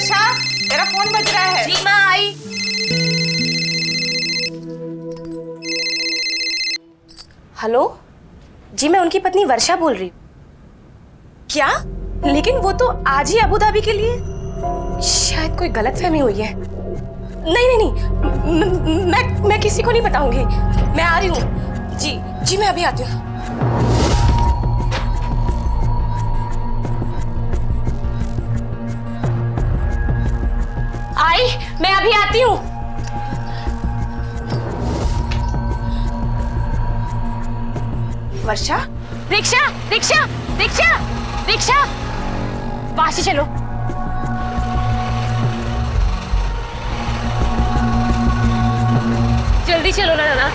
वर्षा, तेरा फोन बज रहा है। जी माँ आई। हेलो जी, मैं उनकी पत्नी वर्षा बोल रही हूँ। क्या? लेकिन वो तो आज ही अबू धाबी के लिए। शायद कोई गलतफहमी हुई है। नहीं नहीं नहीं, मैं किसी को नहीं बताऊंगी। मैं आ रही हूँ। जी जी, मैं अभी आती हूँ। आई, मैं अभी आती हूँ। वर्षा, रिक्शा रिक्शा रिक्शा रिक्शा, वहां से चलो। जल्दी चलो ना नाना।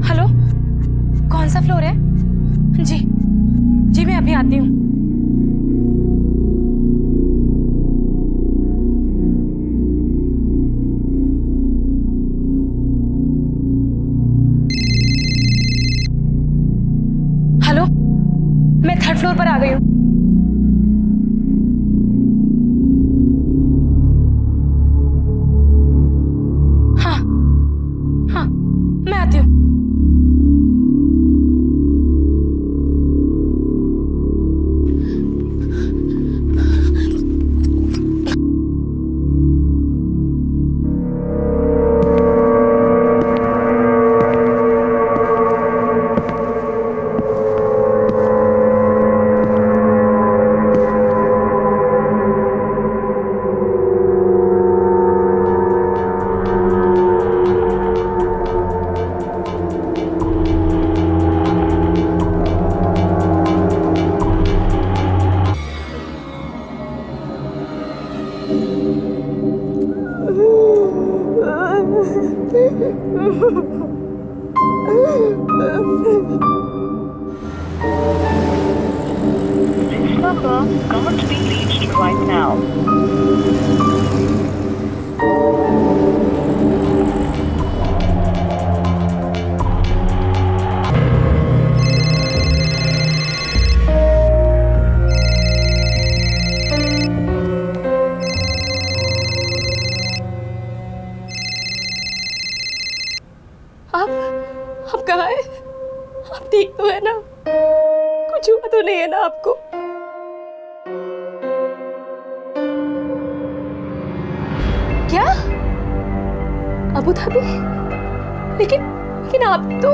हेलो, कौन सा फ्लोर है? जी जी, मैं अभी आती हूँ। हेलो, मैं थर्ड फ्लोर पर आ गई हूँ। हाँ हाँ, मैं आती हूँ। This number can't be reached right now. आप कहाँ हैं? आप ठीक तो है ना? कुछ हुआ तो नहीं है ना आपको? क्या? Abu Dhabi? लेकिन आप तो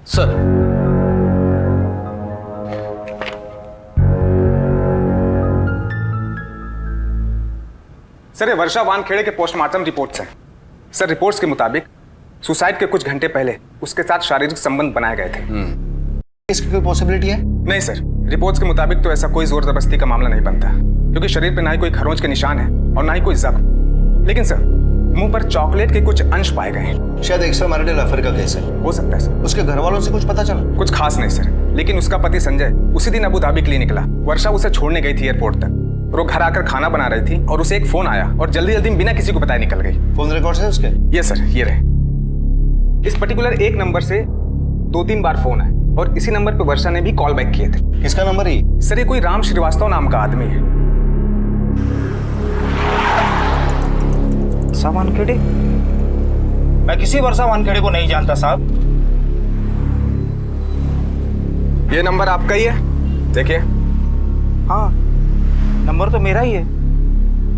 सर, सर ये वर्षा वानखेड़े के पोस्टमार्टम रिपोर्ट्स हैं। सर रिपोर्ट्स के मुताबिक सुसाइड के कुछ घंटे पहले उसके साथ शारीरिक संबंध बनाए गए थे। इसकी कोई पॉसिबिलिटी है? नहीं सर, रिपोर्ट्स के मुताबिक तो ऐसा कोई जोर जबरदस्ती का मामला नहीं बनता, क्योंकि शरीर पे ना ही कोई खरोंच के निशान है और ना ही कोई जख्म। लेकिन सर मुंह पर चॉकलेट के कुछ अंश पाए गए हैं। शायद एक्स्ट्रा मैरिटल अफेयर का केस है। हो सकता है सर। उसके घर वालों से कुछ पता चला? कुछ खास नहीं सर, लेकिन उसका पति संजय उसी दिन अबू धाबी के लिए निकला। वर्षा उसे छोड़ने गई थी एयरपोर्ट तक और वो घर आकर खाना बना रही थी और उसे एक फोन आया और जल्दी जल्दी बिना किसी को बताए निकल गई। फोन रिकॉर्ड्स है उसके? ये सर, ये रहे। इस पर्टिकुलर एक नंबर से 2-3 बार फोन है और इसी नंबर पे वर्षा ने भी कॉल बैक किए थे। किसका नंबर है? सर ये कोई राम श्रीवास्तव नाम का आदमी है। वर्षा वानखेड़े? मैं किसी वर्षा वानखेड़े को नहीं जानता साहब। ये नंबर आपका ही है? देखिए। हाँ, नंबर तो मेरा ही है,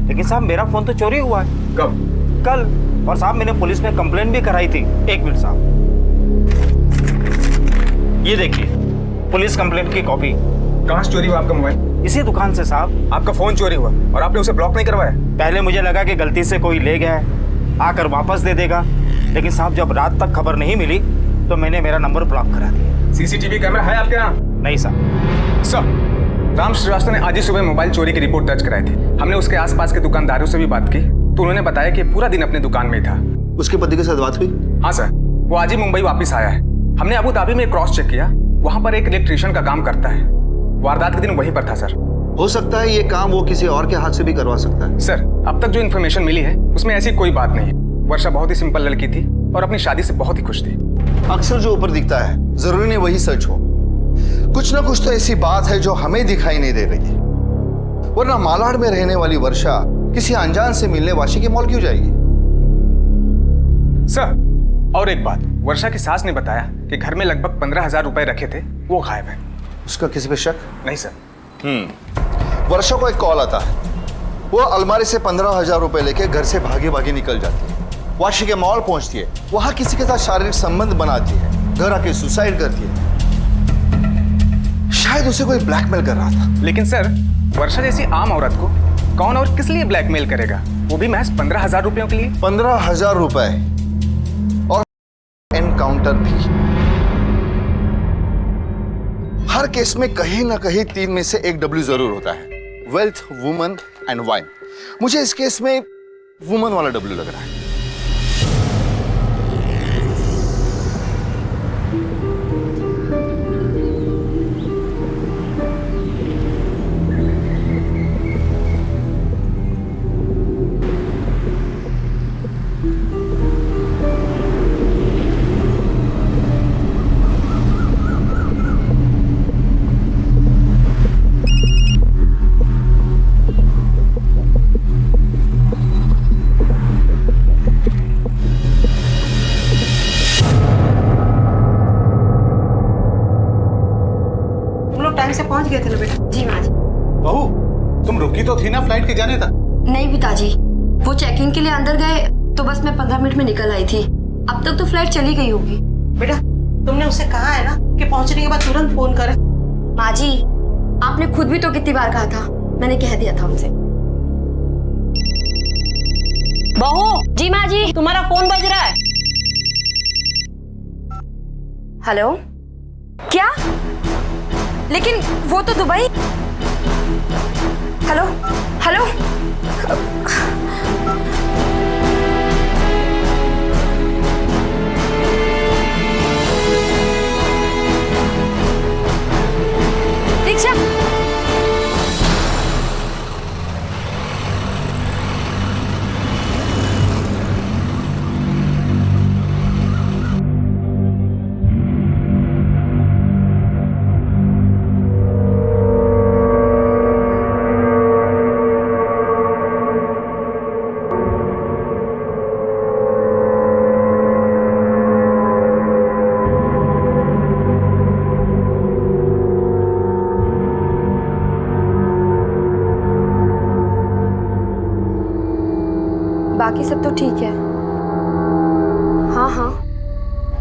लेकिन साहब मेरा फोन तो चोरी हुआ है। कब? कल। और साहब मैंने पुलिस में कंप्लेंट भी कराई थी। एक मिनट साहब, ये देखिए पुलिस कंप्लेंट की कॉपी। कहाँ से चोरी हुआ आपका मोबाइल? इसी दुकान से साहब। आपका फोन चोरी हुआ और आपने उसे ब्लॉक नहीं करवाया? पहले मुझे लगा कि गलती से कोई ले गया है, आकर वापस दे देगा, लेकिन साहब जब रात तक खबर नहीं मिली तो मैंने मेरा नंबर ब्लॉक करा दिया। सीसीटीवी कैमरा है आपके यहाँ? नहीं साहब। सर, राम श्रीवास्तव ने आज ही सुबह मोबाइल चोरी की रिपोर्ट दर्ज कराई थी। हमने उसके आसपास के दुकानदारों से भी बात की तो उन्होंने बताया कि पूरा दिन अपने दुकान में ही था। उसके पति के साथ बात हुई? हाँ सर, वो आज ही मुंबई वापस आया है। हमने अबू धाबी में क्रॉस चेक किया, वहाँ पर एक इलेक्ट्रिशियन का काम करता है। वारदात के दिन वहीं पर था सर। हो सकता है ये काम वो किसी और के हाथ से भी करवा सकता है। सर, अब तक जो इन्फॉर्मेशन मिली है उसमें ऐसी कोई बात नहीं है। वर्षा बहुत ही सिंपल लड़की थी और अपनी शादी से बहुत ही खुश थी। अक्सर जो ऊपर दिखता है जरूरी नहीं वही सच हो। कुछ ना कुछ तो ऐसी बात है जो हमें दिखाई नहीं दे रही थी, वरना मालाड में रहने वाली वर्षा किसी अनजान से मिलने वाशी के मॉल क्यों जाएगी? सर, और एक बात, वर्षा की सास ने बताया कि घर में लगभग 15,000 रुपए रखे थे, वो गायब है। उसका किसी पे शक? नहीं सर। वर्षा को एक कॉल आता है, वो अलमारी से 15,000 रुपए लेके घर से भागी भागी निकल जाती है। वाशी के मॉल पहुंचती है, वहां किसी के साथ शारीरिक संबंध बनाती है, घर आके सुसाइड करती है। शायद उसे कोई ब्लैकमेल कर रहा था। लेकिन सर, वर्षा जैसी आम औरत को कौन और किस लिए ब्लैकमेल करेगा, वो भी महज 15,000 रुपयों के लिए? 15,000 रुपए और एनकाउंटर भी। हर केस में कहीं ना कहीं 3 में से एक डब्ल्यू जरूर होता है, वेल्थ, वुमन एंड वाइन। मुझे इस केस में वुमन वाला डब्ल्यू लग रहा है। टाइम से पहुंच गए थे ना बेटा? जी माँ जी। बहू, तुम रुकी तो थी ना फ्लाइट के जाने तक? नहीं पिताजी, वो चेकिंग के लिए अंदर गए तो बस मैं 15 मिनट में निकल आई थी। अब तक तो फ्लाइट चली गई होगी। बेटा, तुमने उसे कहा है ना कि पहुंचने के बाद तुरंत फोन करे। माँ जी, आपने खुद भी तो कितनी बार कहा था, मैंने कह दिया था उनसे। बहू। जी माँ जी। तुम्हारा फोन बज रहा है। हेलो? क्या? लेकिन वो तो दुबई। Hello hello. रिक्शा। बाकी सब तो ठीक है। हाँ हाँ,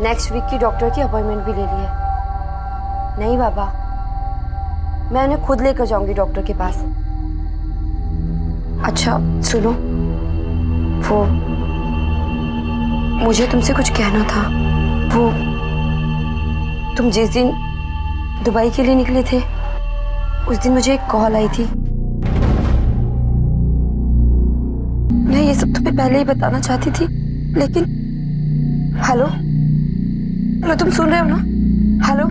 नेक्स्ट वीक की डॉक्टर की अपॉइंटमेंट भी ले ली है। नहीं बाबा, मैं उन्हें खुद लेकर जाऊंगी डॉक्टर के पास। अच्छा सुनो, वो मुझे तुमसे कुछ कहना था। वो तुम जिस दिन दुबई के लिए निकले थे उस दिन मुझे एक कॉल आई थी। मैं ये सब तुम्हें पहले ही बताना चाहती थी, लेकिन हेलो हेलो, तुम सुन रहे हो ना? हेलो,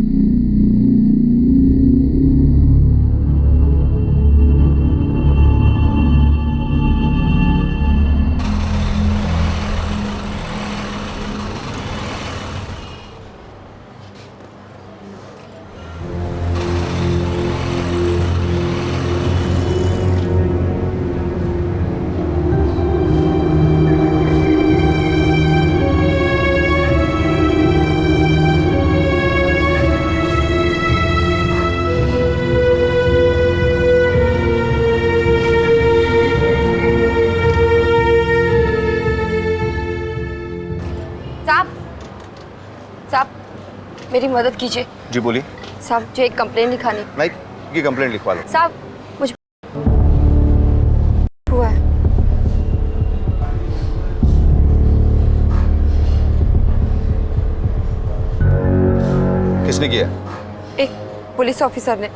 साहब मेरी मदद कीजिए। जी बोलिए। साहब मुझे एक कंप्लेन लिखानी। माइक की कंप्लेंट लिखवा लो। साहब मुझे हुआ है। किसने किया? एक पुलिस ऑफिसर ने।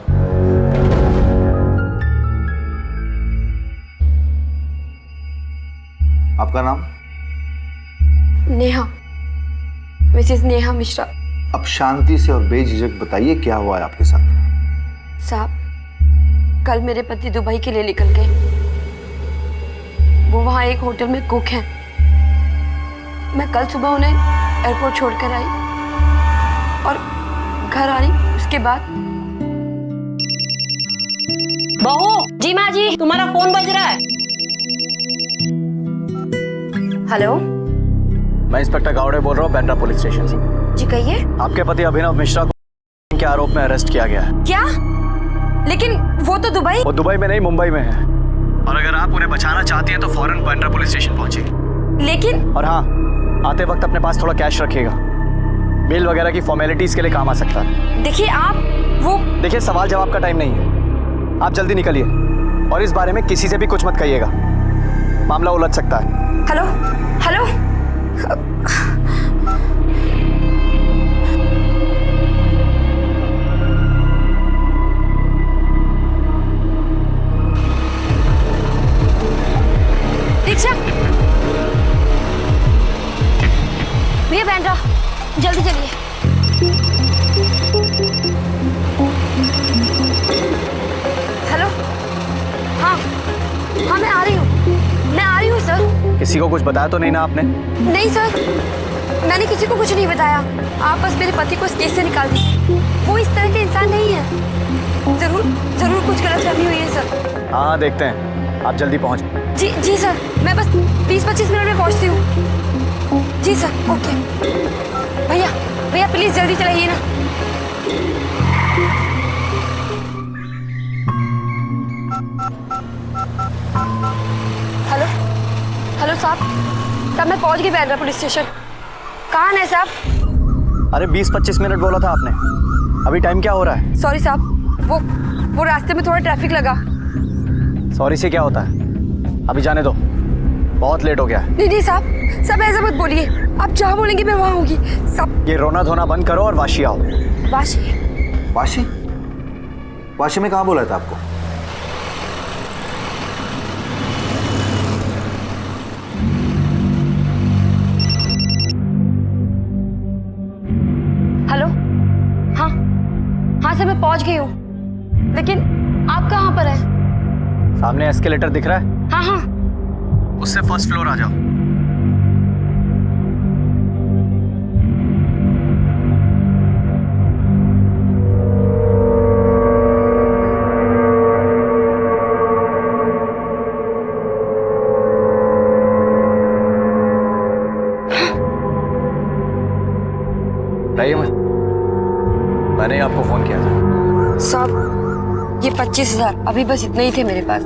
आपका नाम? नेहा, मिसेस नेहा मिश्रा। अब शांति से और बेझिझक बताइए क्या हुआ है आपके साथ। साहब कल मेरे पति दुबई के लिए निकल गए। वो वहाँ एक होटल में कुक हैं। मैं कल सुबह उन्हें एयरपोर्ट छोड़कर आई और घर आई। उसके बाद बहू जी, माँ जी, तुम्हारा फोन बज रहा है। हेलो मैं इंस्पेक्टर गावड़े बोल रहा हूँ, बैंड्रा पुलिस स्टेशन से। जी कहिए। आपके पति अभिनव मिश्रा को के आरोप में अरेस्ट किया गया है। क्या? लेकिन वो तो दुबई। वो दुबई में नहीं, मुंबई में है। और अगर आप उन्हें बचाना चाहती हैं तो फौरन बैंड्रा पुलिस स्टेशन पहुंचिए। लेकिन और हाँ, आते वक्त अपने पास थोड़ा कैश रखिएगा। बिल वगैरह की फॉर्मेलिटीज के लिए काम आ सकता है। देखिए देखिए, सवाल जवाब का टाइम नहीं है। आप जल्दी निकलिए और इस बारे में किसी से भी कुछ मत कहिएगा, मामला उलझ सकता है। हेलो हेलो, रिक्शा भैया, बैंड्रा जल्दी चलिए। हेलो, हाँ हाँ मैं आ रही हूँ सर। किसी को कुछ बताया तो नहीं ना आपने? नहीं सर, मैंने किसी को कुछ नहीं बताया। आप बस मेरे पति को इस केस से निकाल दीजिए। वो इस तरह के इंसान नहीं है। जरूर कुछ गलतफहमी हुई है सर। हाँ देखते हैं, आप जल्दी पहुँच। जी सर, मैं बस 20-25 मिनट में पहुंचती हूँ। जी सर, ओके। भैया प्लीज जल्दी चलाइए ना। हेलो साहब मैं पहुंच गई बैंड्रा पुलिस स्टेशन। कहाँ है साहब? अरे 20-25 मिनट बोला था आपने, अभी टाइम क्या हो रहा है? सॉरी साहब, वो रास्ते में थोड़ा ट्रैफिक लगा। सॉरी से क्या होता है, अभी जाने दो, बहुत लेट हो गया। नहीं साहब ऐसा मत बोलिए। आप जहाँ बोलेंगे मैं वहाँ होगी साहब। ये रोना धोना बंद करो और वाशी आओ। वाशी में कहाँ बोला था आपको? हेलो, हाँ सर मैं पहुंच गई हूँ, लेकिन आप कहाँ पर हैं? सामने एस्केलेटर दिख रहा है? हाँ उससे फर्स्ट फ्लोर आ जाओ। रहिए, मैंने आपको फोन किया था। साहब ये 25,000 अभी बस इतने ही थे मेरे पास।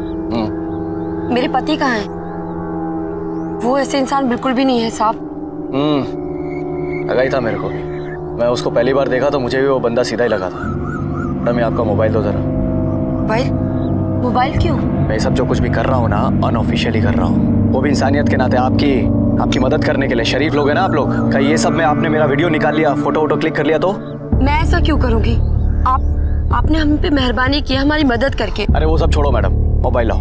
मेरे पति कहाँ हैं? वो ऐसे इंसान बिल्कुल भी नहीं है साहब। लगा ही था मेरे को भी। मैं उसको पहली बार देखा तो मुझे भी वो बंदा सीधा ही लगा था। मैडम, आपका मोबाइल दो जरा। मोबाइल क्यों? मैं सब जो कुछ भी कर रहा हूँ ना, अनऑफिशियली कर रहा हूँ, वो भी इंसानियत के नाते, आपकी मदद करने के लिए। शरीफ लोग हैं ना आप लोग। कहीं ये सब में आपने मेरा वीडियो निकाल लिया, फोटो क्लिक कर लिया तो? मैं ऐसा क्यों करूँगी? आपने हम पे मेहरबानी की हमारी मदद करके। अरे वो सब छोड़ो मैडम, मोबाइल लाओ।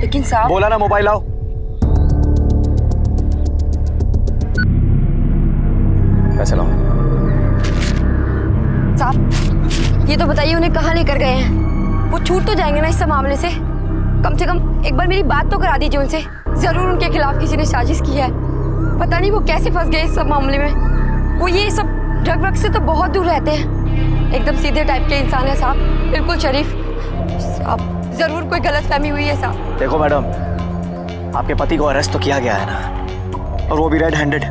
लेकिन साहब। बोला ना मोबाइल लाओ। पैसे लाओ। साहब, ये तो बताइए उन्हें कहाँ लेकर गए हैं? वो छूट तो जाएंगे ना इस सब मामले से? कम से कम एक बार मेरी बात तो करा दीजिए उनसे। जरूर उनके खिलाफ किसी ने साजिश की है। पता नहीं वो कैसे फंस गए इस सब मामले में। वो ये सब ड्रग वग से तो बहुत दूर रहते हैं। एकदम सीधे टाइप के इंसान है साहब, बिल्कुल शरीफ। साहब, जरूर कोई गलतफहमी हुई है साहब। देखो मैडम, आपके पति को अरेस्ट तो किया गया है ना, और वो भी रेड हैंडेड।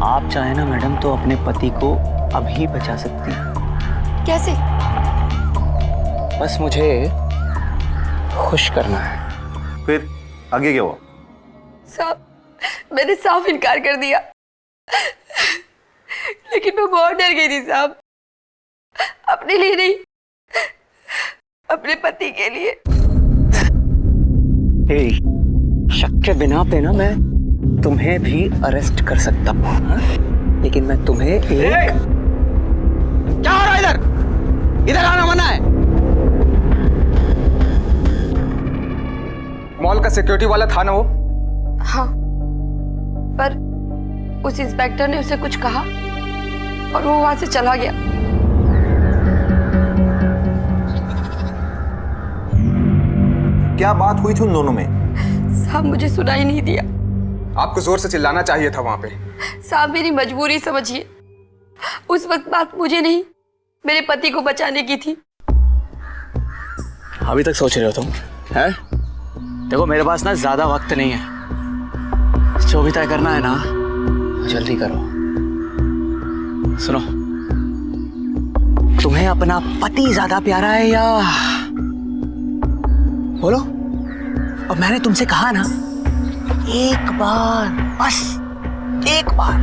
आप चाहे ना मैडम तो अपने पति को अभी बचा सकती हैं। कैसे? बस मुझे खुश करना है। फिर आगे क्या हुआ? साहब, मैंने साफ इनकार कर दिया, लेकिन मैं बहुत डर गई थी साहब। अपने लिए नहीं, अपने पति के लिए। शक के बिना पे ना मैं तुम्हें भी अरेस्ट कर सकता हूँ, हाँ? लेकिन मैं तुम्हें एक... क्या हो रहा है इधर? इधर आना मना है। मॉल का सिक्योरिटी वाला था ना वो? हाँ, पर उस इंस्पेक्टर ने उसे कुछ कहा और वो वहां से चला गया। क्या बात हुई थी उन दोनों में? साहब, मुझे सुनाई नहीं दिया। आपको जोर से चिल्लाना चाहिए था वहां पे। साहब, मेरी मजबूरी समझिए। उस वक्त बात मुझे नहीं, मेरे पति को बचाने की थी। अभी तक सोच रहे हो तुम, हैं? देखो मेरे पास ना ज्यादा वक्त नहीं है। जो भी तय करना है ना जल्दी करो। सुनो, तुम्हें अपना पति ज्यादा प्यारा है या बोलो? और मैंने तुमसे कहा ना, एक बार, बस एक बार,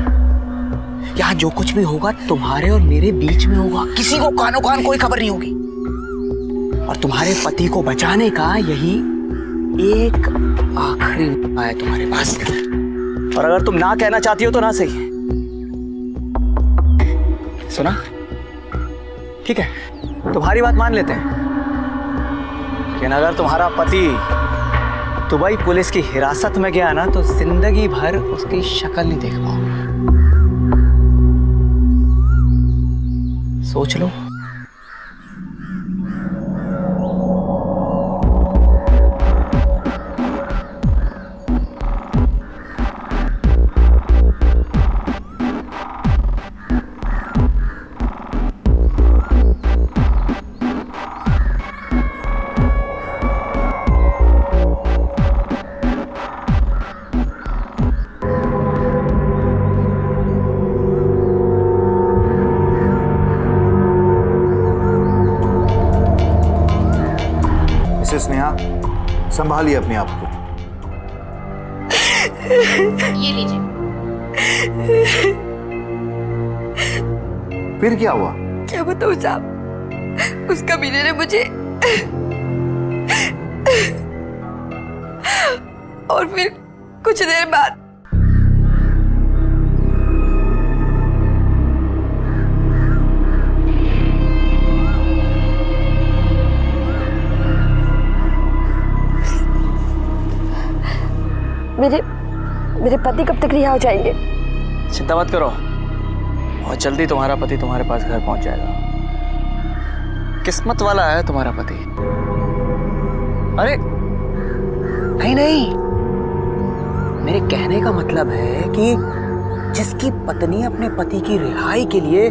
यहां जो कुछ भी होगा तुम्हारे और मेरे बीच में होगा। किसी को कानो कान कोई खबर नहीं होगी। और तुम्हारे पति को बचाने का यही एक आखिरी मौका है तुम्हारे पास। और अगर तुम ना कहना चाहती हो तो ना सही। सुना? ठीक है, तुम्हारी बात मान लेते हैं। लेकिन अगर तुम्हारा पति दुबई पुलिस की हिरासत में गया ना तो जिंदगी भर उसकी शक्ल नहीं देख पाओगे। सोच लो। स्नेहा, संभालिए अपने आप को। ये लीजिए। फिर क्या हुआ? क्या बताऊं साहब, उस कमीने ने मुझे और फिर कुछ देर बाद मेरे पति कब तक रिहा हो जाएंगे? चिंता मत करो, बहुत जल्दी तुम्हारा पति तुम्हारे पास घर पहुंच जाएगा। किस्मत वाला है तुम्हारा पति। अरे नहीं नहीं, मेरे कहने का मतलब है कि जिसकी पत्नी अपने पति की रिहाई के लिए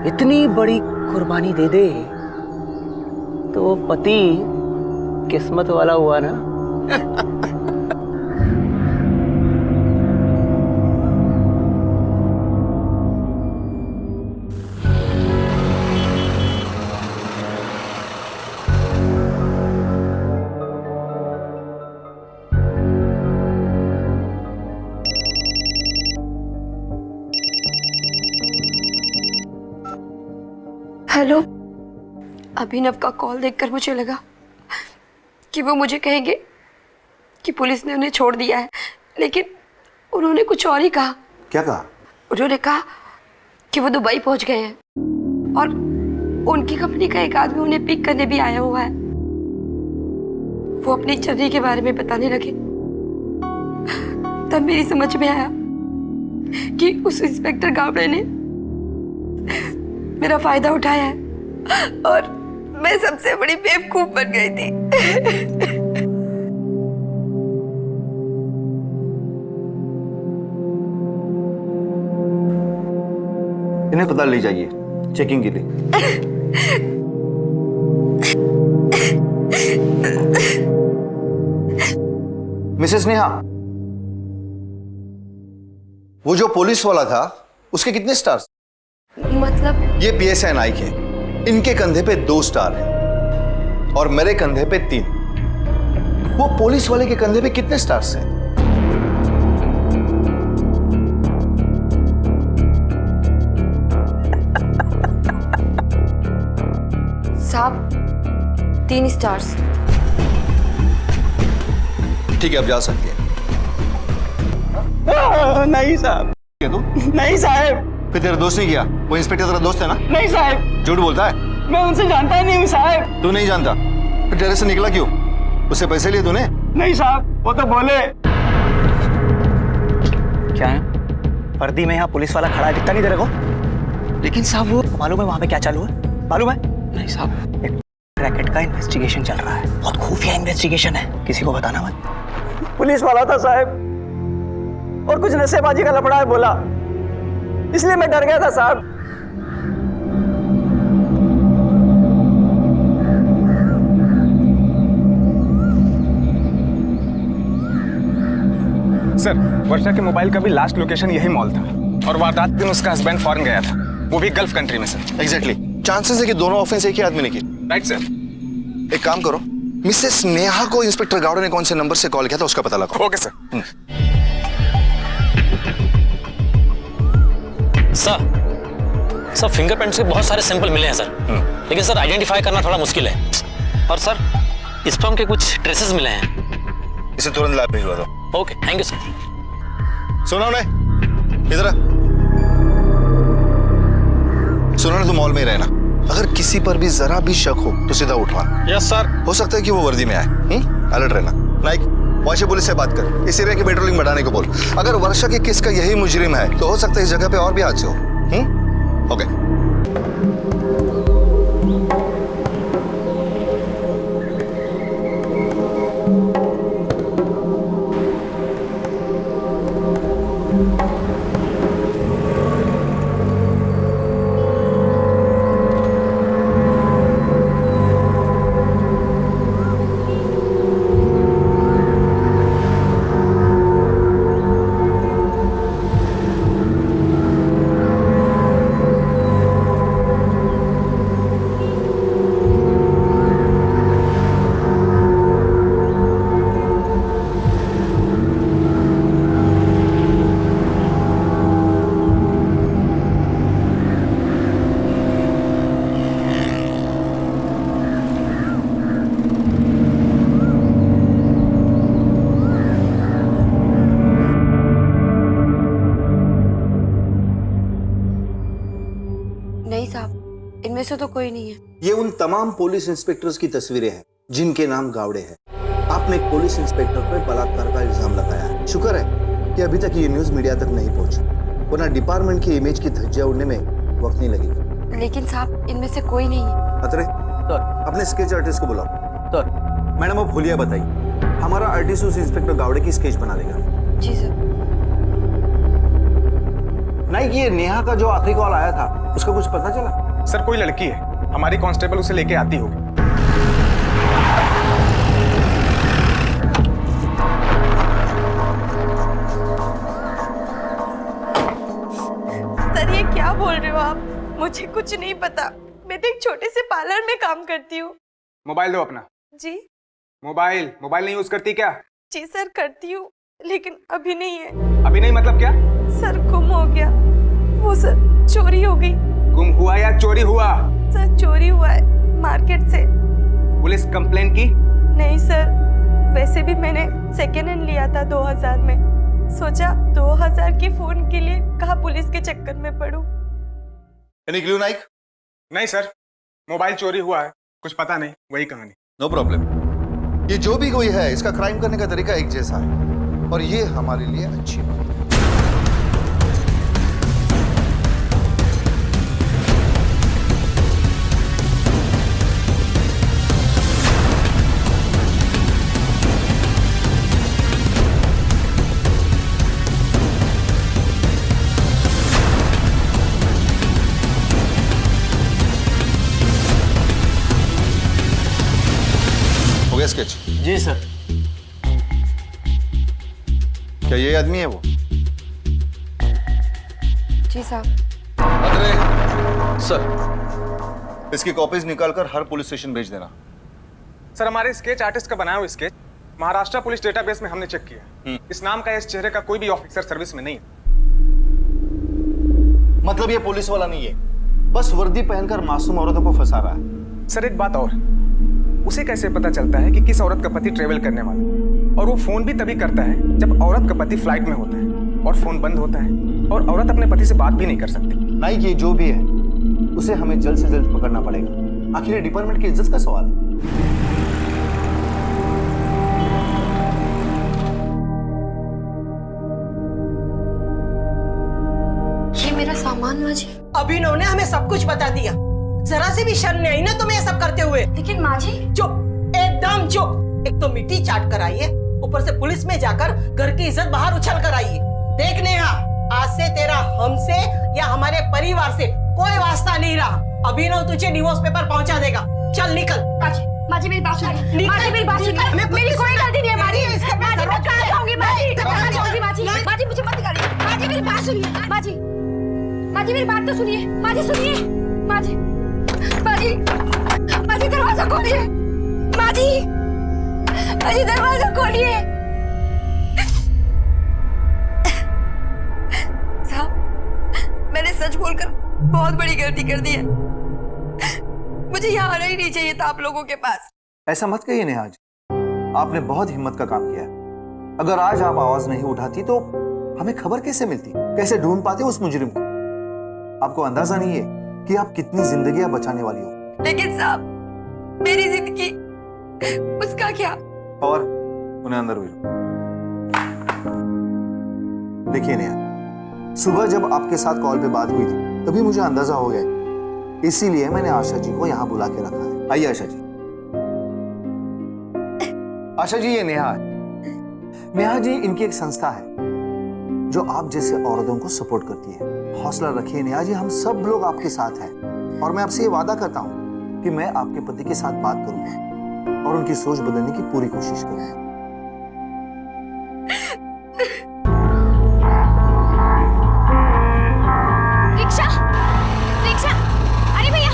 इतनी बड़ी कुर्बानी दे दे तो वो पति किस्मत वाला हुआ ना। हेलो। अभिनव का कॉल देखकर मुझे लगा कि वो मुझे कहेंगे कि पुलिस ने उन्हें छोड़ दिया है, लेकिन उन्होंने कुछ और ही कहा। क्या कहा? उन्होंने कहा कि वो दुबई पहुंच गए हैं और उनकी कंपनी का एक आदमी उन्हें पिक करने भी आया हुआ है। वो अपनी जर्नी के बारे में बताने लगे। तब मेरी समझ में आया कि उस इंस्पेक्टर गावड़े ने मेरा फायदा उठाया है और मैं सबसे बड़ी बेवकूफ बन गई थी। इन्हें पता ले जाइए चेकिंग के लिए। मिसेस नेहा, वो जो पुलिस वाला था उसके कितने स्टार्स? मतलब ये पीएसआई नाइक है, इनके कंधे पे 2 स्टार है और मेरे कंधे पे 3। वो पुलिस वाले के कंधे पे कितने स्टार्स हैं? साहब 3 स्टार्स। ठीक है, अब जा सकती है। नहीं साहब। क्या तू? नहीं साहब। फिर तेरा दोस्त नहीं किया? वो इंस्पेक्टर तेरा दोस्त है ना? नहीं साहब। झूठ बोलता है? मैं उनसे जानता ही नहीं हूँ साहब। तू नहीं जानता? फिर तेरे से निकला क्यों? उससे पैसे लिए तूने? नहीं साहब, वो तो बोले। क्या है? वर्दी में यहाँ पुलिस वाला खड़ा है, दिखता नहीं तेरे को? लेकिन साहब वो मालूम है वहाँ पे क्या चालू है? मालूम है? नहीं साहब, एक रैकेट का इन्वेस्टिगेशन चल रहा है, बहुत खुफिया इन्वेस्टिगेशन है, किसी को बताना मत। पुलिस वाला था साहब और कुछ नशेबाजी का लफड़ा है बोला, इसलिए मैं डर गया था साहब। सर, वर्षा के मोबाइल का भी लास्ट लोकेशन यही मॉल था और वारदात दिन उसका हस्बैंड फॉरेन गया था, वो भी गल्फ कंट्री में सर। एग्जैक्टली। चांसेस है कि दोनों ऑफेंस एक ही आदमी ने की। Right sir. एक काम करो, मिसेस नेहा को इंस्पेक्टर गावड़े ने कौन से नंबर से कॉल किया था उसका पता लगाओ। Okay sir. सर फिंगरप्रिंट्स के बहुत सारे सैंपल मिले हैं सर, लेकिन सर आइडेंटिफाई करना थोड़ा मुश्किल है। और सर स्पर्म के कुछ ट्रेसेस मिले हैं। इसे तुरंत लैब भिजवा दो। Okay, thank you sir. सुना ने इधर सुना ने, तो मॉल में ही रहना, अगर किसी पर भी जरा भी शक हो तो सीधा उठवाना। Yes sir. हो सकता है कि वो वर्दी में आए। अलर्ट रहना। नाइक, वाशी पुलिस से बात कर, इस एरिया की पेट्रोलिंग बढ़ाने को बोल। अगर वर्षा के केस का यही मुजरिम है तो हो सकता है इस जगह पे और भी हादसे हो। ओके। नहीं साहब, इनमें से तो कोई नहीं है। ये उन तमाम पुलिस इंस्पेक्टर्स की तस्वीरें हैं जिनके नाम गावड़े हैं। आपने एक पुलिस इंस्पेक्टर पर बलात्कार का इल्जाम लगाया है। शुक्र है कि अभी तक ये न्यूज मीडिया तक नहीं पहुंची, वरना डिपार्टमेंट की इमेज की धज्जियां उड़ने में वक्त नहीं लगेगा। लेकिन साहब इनमें से कोई नहीं है। अतरे सर। अपने स्केच आर्टिस्ट को बुलाओ। सर। मैडम अब हुलिया बताइए, हमारा आर्टिस्ट उस इंस्पेक्टर गावड़े की स्केच बना देगा। जी सर। नहीं, ये नेहा का जो आखिरी कॉल आया था उसका कुछ पता चला? सर कोई लड़की है, हमारी कांस्टेबल उसे लेके आती होगी। सर ये क्या बोल रहे हो आप? मुझे कुछ नहीं पता, मैं तो एक छोटे से पार्लर में काम करती हूँ। मोबाइल दो अपना। जी। मोबाइल नहीं यूज करती क्या? जी सर करती हूँ, लेकिन अभी नहीं है। अभी नहीं मतलब क्या? सर गुम हो गया वो, सर चोरी हो गई। गुम हुआ या चोरी हुआ? सर चोरी हुआ है, मार्केट से। पुलिस कंप्लेन की? नहीं सर, वैसे भी मैंने सेकेंड हैंड लिया था 2000 में, सोचा 2000 की फोन के लिए कहाँ पुलिस के चक्कर में पड़ूं। Any clue Naik? नहीं सर, मोबाइल चोरी हुआ है, कुछ पता नहीं, वही कहानी। No problem. ये जो भी कोई है इसका क्राइम करने का तरीका एक जैसा है और ये हमारे लिए अच्छी बात है। क्या ये आदमी है वो? जी साहब। अरे सर, इसकी कॉपीज निकालकर हर पुलिस स्टेशन भेज देना। सर हमारे स्केच आर्टिस्ट का बनाया हुआ स्केच महाराष्ट्र पुलिस डेटाबेस में हमने चेक किया। इस नाम का इस चेहरे का कोई भी ऑफिसर सर्विस में नहीं है। मतलब ये पुलिस वाला नहीं है, बस वर्दी पहनकर मासूम औरतों को फंसा रहा है। सर एक बात और, उसे कैसे पता चलता है कि किस औरत का पति ट्रेवल करने वाला है? और वो फोन भी तभी करता है जब औरत का पति फ्लाइट में होता है और फोन बंद होता है और औरत अपने पति से बात भी नहीं कर सकती। नाइक, ये जो भी है उसे हमें जल्द से जल्द पकड़ना पड़ेगा। आखिर ये डिपार्टमेंट की इज्जत का सवाल है। ये मेरा सामान माँ जी। अभिनव ने हमें सब कुछ बता दिया। जरा से भी शर्म नहीं आई ना तुम्हें ये सब करते हुए? लेकिन माँ जी। चुप, एकदम चुप। एक तो मिट्टी चाट कर आई है, ऊपर से पुलिस में जाकर घर की इज्जत बाहर उछल कर आई है। देख नेहा, आज से तेरा हमसे या हमारे परिवार से कोई वास्ता नहीं रहा। अभिनव तुझे डिवोर्स पेपर पहुंचा देगा। चल निकल। माँ जी मेरी बात सुनिए। माँ जी मेरी बात सुनिए। मेरी कोई गलती नहीं है माँ जी। माँ जी मैं कहाँ जाऊंगी माँ जी? कहाँ जाऊंगी माँ जी? माँ जी मुझे मत निकालिए। माँ जी मेरी बात सुनिए। माँ जी, माँ जी मेरी बात तो सुनिए। माँ जी सुनिए। माँ जी, माँ जी, माँ जी दरवाजा खोलिए। माँ जी, माँ जी दरवाजा खोलिए। साहब, मैंने सच बोलकर बहुत बड़ी गलती कर दी है। मुझे यहाँ आना ही नहीं चाहिए था आप लोगों के पास। ऐसा मत कहिए नेहा जी, आपने बहुत हिम्मत का काम किया। अगर आज आप आवाज नहीं उठाती तो हमें खबर कैसे मिलती, कैसे ढूंढ पाते उस मुजरिम को? आपको अंदाजा नहीं है कि आप कितनी जिंदगियां बचाने वाली हो। लेकिन साहब, मेरी जिंदगी, उसका क्या? और उन्हें अंदर भेजो। देखिए नेहा, सुबह जब आपके साथ कॉल पे बात हुई थी तभी मुझे अंदाजा हो गया, इसीलिए मैंने आशा जी को यहाँ बुला के रखा है। आइए आशा जी। आशा जी, ये नेहा है। नेहा जी इनकी एक संस्था है जो आप जैसे औरतों को सपोर्ट करती है। हौसला रखिए नेहा जी, हम सब लोग आपके साथ हैं। और मैं आपसे ये वादा करता हूं कि मैं आपके पति के साथ बात करूंगा और उनकी सोच बदलने की पूरी कोशिश करूंगा। रिक्शा, रिक्शा, अरे भैया,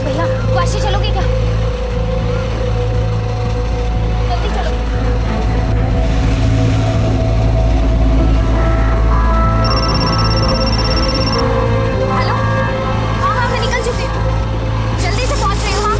भैया वाशी चलोगे क्या? जल्दी चलो। हेलो, हाँ हाँ मैं निकल चुकी हूँ, जल्दी से पहुंच रही हूँ। हाँ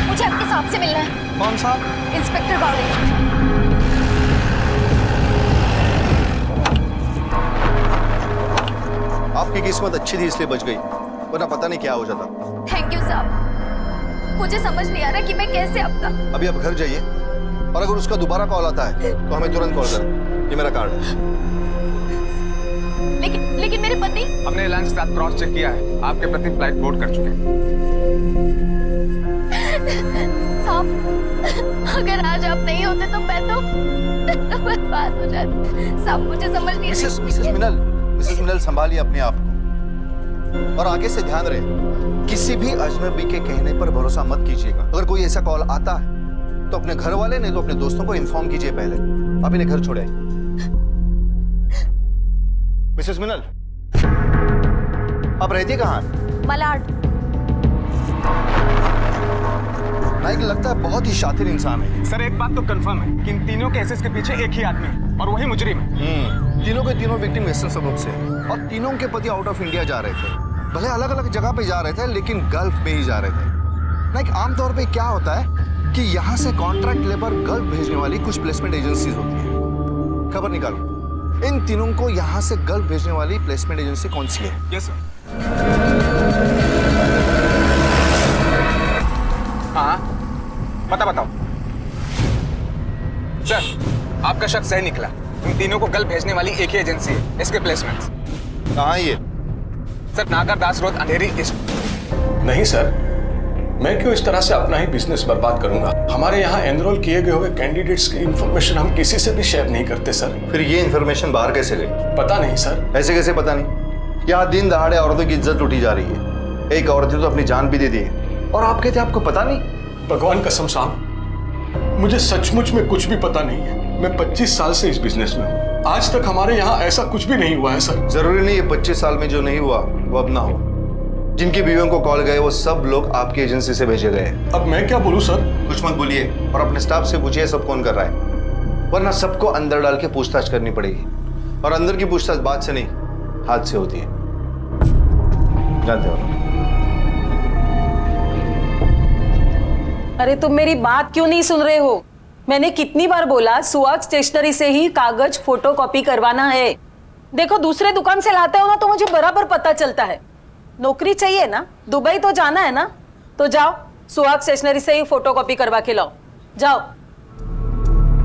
मुझे आपके साहब से मिलना है। कौन साहब? इंस्पेक्टर बावड़ी। आपकी किस्मत अच्छी थी इसलिए बच गई, वरना पता नहीं क्या हो जाता। थैंक यू साहब, मुझे समझ नहीं आ रहा कि मैं कैसे अपना। अभी आप घर जाइए और अगर उसका दोबारा कॉल आता है तो हमें तुरंत कॉल करें। ये मेरा कार्ड है। लेकिन मेरे पति। हमने एयरलाइन के साथ क्रॉस चेक किया है, आपके प्रति फ्लाइट बोर्ड कर चुके हैं। साहब, अगर आज आप नहीं होते तो मैं तो बर्बाद हो जाती। साहब मुझे समझ नहीं। मिसेस मिनल संभालिए अपने आप को और आगे से ध्यान रहे, किसी भी अजनबी के कहने पर भरोसा मत कीजिएगा। अगर कोई ऐसा कॉल आता है तो अपने घर वाले नहीं तो अपने दोस्तों को इन्फॉर्म कीजिए पहले। आप इन्हें घर छोड़े। मिसेस मिनल, आप रहती कहाँ? मलाड। नाइक लगता है बहुत ही शातिर इंसान है। सर एक बात तो कंफर्म है कि इन तीनों केसेस के पीछे एक ही आदमी है और वही मुजरिम है। तीनों के तीनों विक्टिम वेस्टर्न सबब से और तीनों के पति आउट ऑफ इंडिया जा रहे थे। भले अलग अलग जगह पे जा रहे थे लेकिन गल्फ में ही जा रहे थे। नाइक आमतौर पे क्या होता है कि यहाँ से कॉन्ट्रैक्ट लेबर गल्फ भेजने वाली कुछ प्लेसमेंट एजेंसीज होती है। खबर निकालो, इन तीनों को यहाँ से गल्फ भेजने वाली प्लेसमेंट एजेंसी कौन सी है? Yes sir. हाँ, पता बताओ। सर, आपका शक सही निकला। इन तीनों को कल भेजने वाली एक ही एजेंसी है, इसके प्लेसमेंट्स। कहाँ है ये? सर, नागर दास रोड, अंधेरी ईस्ट। नहीं सर, मैं क्यों इस तरह से अपना ही बिजनेस बर्बाद करूंगा? हमारे यहाँ एनरोल किए गए हुए कैंडिडेट्स की इंफॉर्मेशन हम किसी से भी शेयर नहीं करते सर। फिर ये इन्फॉर्मेशन बाहर कैसे गई? पता नहीं सर। ऐसे कैसे पता नहीं? यहाँ दिन दहाड़े औरतों की इज्जत लूटी जा रही है। एक औरत ने तो अपनी जान भी दे दी है और आप कहते आपको पता नहीं? भगवान कसम साहब, मुझे सचमुच में कुछ भी पता नहीं है। मैं 25 साल से इस बिजनेस में हूँ, आज तक हमारे यहाँ ऐसा कुछ भी नहीं हुआ है सर। जरूरी नहीं है 25 साल में जो नहीं हुआ वो अब ना हो। जिनकी बीवियों को कॉल गए वो सब लोग आपकी एजेंसी से भेजे गए। अब मैं क्या बोलूं सर? कुछ मत बोलिए और अपने स्टाफ से पूछिए सब कौन कर रहा है, वरना सबको अंदर डाल के पूछताछ करनी पड़ेगी। और अंदर की पूछताछ बात से नहीं, हाथ से होती है, जानते हो? अरे तुम मेरी बात क्यों नहीं सुन रहे हो? मैंने कितनी बार बोला सुहाग स्टेशनरी से ही कागज फोटोकॉपी करवाना है। देखो दूसरे दुकान से लाते हो ना तो मुझे बराबर पता चलता है। नौकरी चाहिए ना, दुबई तो जाना है ना, तो जाओ सुहाग स्टेशनरी से ही फोटोकॉपी करवा के लाओ, जाओ।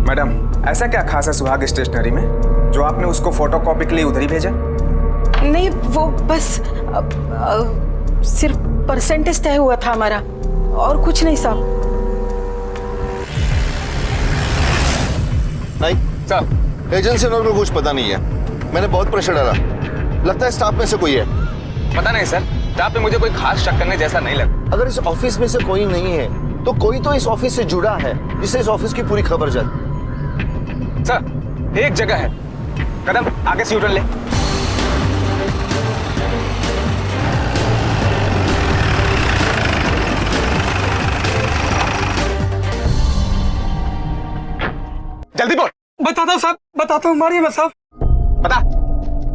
मैडम, ऐसा क्या खास है सुहाग स्टेशनरी में जो आपने उसको फोटोकॉपी के लिए उधर ही भेजा? नहीं, वो बस सिर्फ परसेंटेज तय हुआ था हमारा, और कुछ नहीं साहब। नहीं सर, एजेंसी ओनर को कुछ पता नहीं है। मैंने बहुत प्रेशर डाला, लगता है स्टाफ में से कोई है। पता नहीं सर, स्टाफ पे मुझे कोई खास शक करने जैसा नहीं लगा। अगर इस ऑफिस में से कोई नहीं है तो कोई तो इस ऑफिस से जुड़ा है जिससे इस ऑफिस की पूरी खबर जाती। सर, एक जगह है, कदम आगे से यूटर्न ले। जल्दी बोल। बताता हूँ साहब, बताता हूँ, मारिए मत साहब। बता।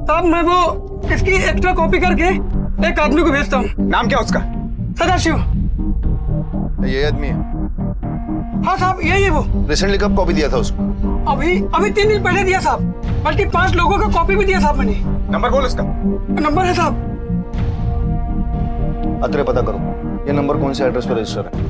साहब मैं वो इसकी एक्स्ट्रा कॉपी करके एक आदमी को भेजता हूँ। नाम क्या उसका? सदाशिव। ये आदमी है? हाँ साहब, यही है वो। रिसेंटली कब कॉपी दिया था उसको? अभी 3 दिन पहले दिया साहब, बल्कि 5 लोगों का कॉपी भी दिया साहब मैंने। नंबर बोल उसका। नंबर है साहब। अतरे पता करो ये नंबर कौन से एड्रेस पर रजिस्टर है।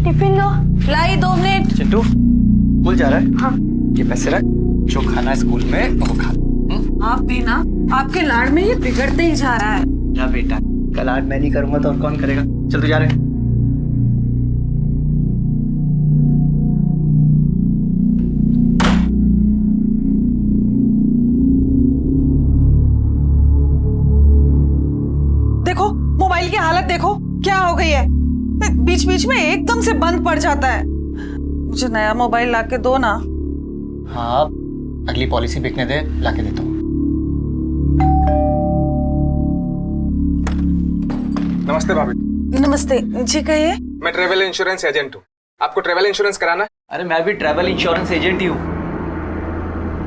टिफिन लो। लाई 2 मिनट। चिंटू स्कूल जा रहा है? हाँ। ये पैसे रख, जो खाना है स्कूल में वो खा। आप भी ना, आपके लाड़ में ये बिगड़ते ही जा रहा है। जा बेटा, कल आज मैं नहीं करूंगा तो और कौन करेगा? चल तू जा रहे। देखो मोबाइल की हालत देखो क्या हो गई है, बीच बीच में एकदम से बंद पड़ जाता है। मुझे नया मोबाइल लाके दो ना। हाँ, अगली पॉलिसी बिकने दे, लाके देता हूँ। नमस्ते भाभी। नमस्ते जी, कहिए। मैं ट्रेवल इंश्योरेंस एजेंट हूँ, आपको ट्रेवल इंश्योरेंस कराना? अरे मैं भी ट्रैवल इंश्योरेंस एजेंट ही हूँ।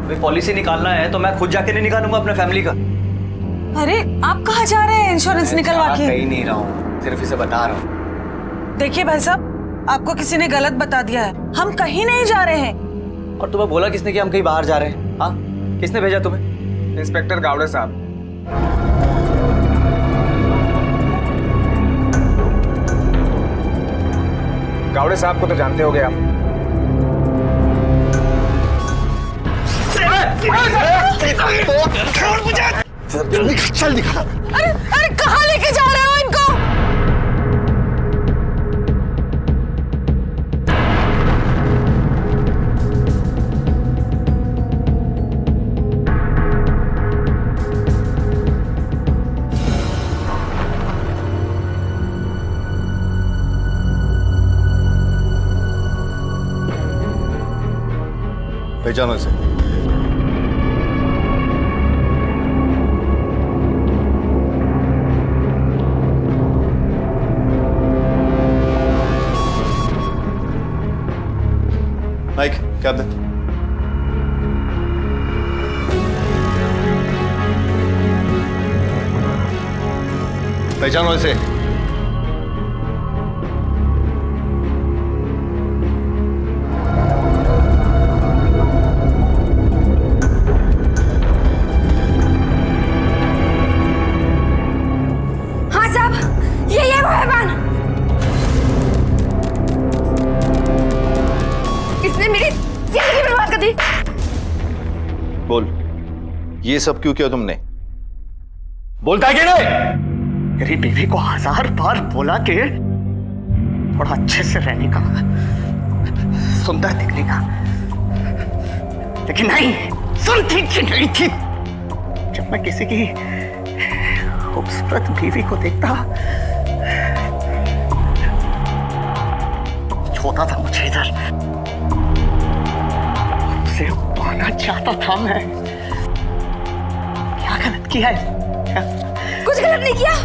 भाई पॉलिसी निकालना है तो मैं खुद जाके नहीं निकालूंगा अपने फैमिली का। अरे आप कहाँ जा रहे हैं इंश्योरेंस निकलवा के? कहीं नहीं रहा हूँ, सिर्फ इसे बता रहा हूँ। देखिए भाई साहब, आपको किसी ने गलत बता दिया है, हम कहीं नहीं जा रहे हैं। और तुम्हें बोला किसने कि हम कहीं बाहर जा रहे हैं? हाँ, किसने भेजा तुम्हें? इंस्पेक्टर गावड़े साहब। गावड़े साहब को तो जानते होगे आप। चल दिखा। अरे कहाँ लेके जा रहे हो इनको? पहचानो इसे। माइक, कैब दे। पहचानो इसे। हाँ साहब, ये वो है वाहन। इसने मेरी जिंदगी बर्बाद कर दी। बोल, ये सब क्यों किया तुमने? बोलता है कि नहीं? मेरी बीवी को 1000 बार बोला कि थोड़ा अच्छे से रहने का, सुंदर दिखने का, लेकिन नहीं सुनती कि नहीं थी। जब मैं किसी की खूबसूरत बीवी को देखता छोटा था मुझे इधर, उसे पाना चाहता था मैं। क्या गलत किया है? कुछ गलत नहीं किया,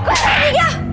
कुछ गलत नहीं किया।